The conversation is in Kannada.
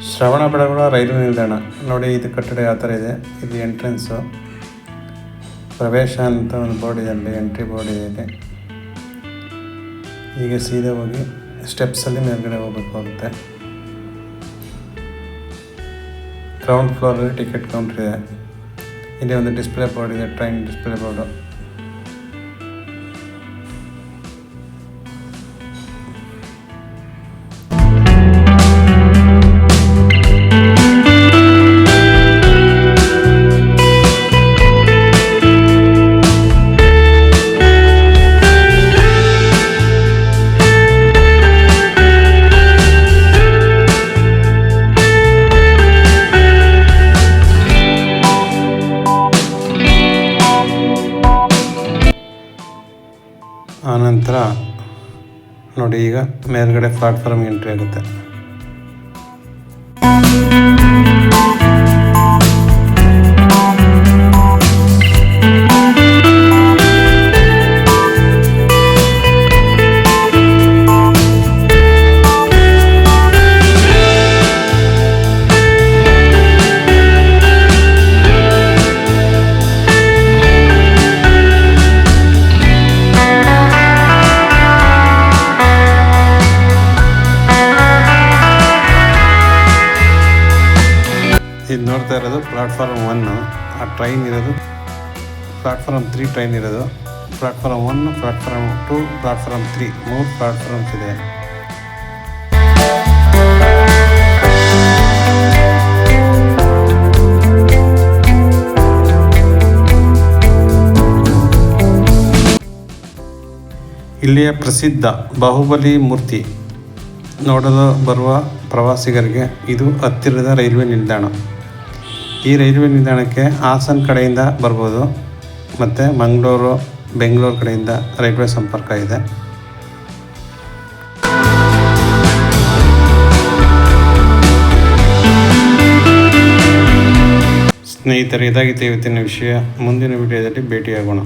ಶ್ರವಣಬೆಳಗೊಳ ರೈಲ್ವೆ ನಿಲ್ದಾಣ ನೋಡಿ. ಇದು ಕಟ್ಟಡ ಯಾವ ಥರ ಇದೆ. ಇದು ಎಂಟ್ರೆನ್ಸು, ಪ್ರವೇಶ ಅಂತ ಒಂದು ಬೋರ್ಡ್ ಇದೆ ಅಲ್ಲಿ, ಎಂಟ್ರಿ ಬೋರ್ಡ್ ಇದೆ ಇಲ್ಲಿ. ಈಗ ಸೀದಾ ಹೋಗಿ ಸ್ಟೆಪ್ಸಲ್ಲಿ ಮೇಲ್ಗಡೆ ಹೋಗಬೇಕಾಗುತ್ತೆ. ಗ್ರೌಂಡ್ ಫ್ಲೋರಲ್ಲಿ ಟಿಕೆಟ್ ಕೌಂಟ್ರ್ ಇದೆ. ಇಲ್ಲಿ ಒಂದು ಡಿಸ್ಪ್ಲೇ ಬೋರ್ಡ್ ಇದೆ, ಟ್ರೈನ್ ಡಿಸ್ಪ್ಲೇ ಬೋರ್ಡು. ಆನಂತರ ನೋಡಿ, ಈಗ ಮೇಲ್ಗಡೆ ಪ್ಲಾಟ್ಫಾರ್ಮ್ ಎಂಟ್ರಿ ಆಗುತ್ತೆ. ಇದು ನೋಡ್ತಾ ಇರೋದು ಪ್ಲಾಟ್ಫಾರ್ಮ್ 1. ಆ ಟ್ರೈನ್ ಇರೋದು ಪ್ಲಾಟ್ಫಾರ್ಮ್ 3 ಟ್ರೈನ್ ಇರೋದು. ಪ್ಲಾಟ್ಫಾರ್ಮ್ 1, ಪ್ಲಾಟ್ಫಾರ್ಮ್ 2, ಪ್ಲಾಟ್ಫಾರ್ಮ್ 3 3 ಪ್ಲಾಟ್ಫಾರ್ಮ್ಸ್ ಇದೆ. ಇಲ್ಲಿಯ ಪ್ರಸಿದ್ಧ ಬಾಹುಬಲಿ ಮೂರ್ತಿ ನೋಡಲು ಬರುವ ಪ್ರವಾಸಿಗರಿಗೆ ಇದು ಹತ್ತಿರದ ರೈಲ್ವೆ ನಿಲ್ದಾಣ. ಈ ರೈಲ್ವೆ ನಿಲ್ದಾಣಕ್ಕೆ ಹಾಸನ ಕಡೆಯಿಂದ ಬರ್ಬೋದು, ಮತ್ತು ಮಂಗಳೂರು, ಬೆಂಗಳೂರು ಕಡೆಯಿಂದ ರೈಲ್ವೆ ಸಂಪರ್ಕ ಇದೆ. ಸ್ನೇಹಿತರೆ, ಇದಾಗಿತ್ತು ಇವತ್ತಿನ ವಿಷಯ. ಮುಂದಿನ ವಿಡಿಯೋದಲ್ಲಿ ಭೇಟಿಯಾಗೋಣ.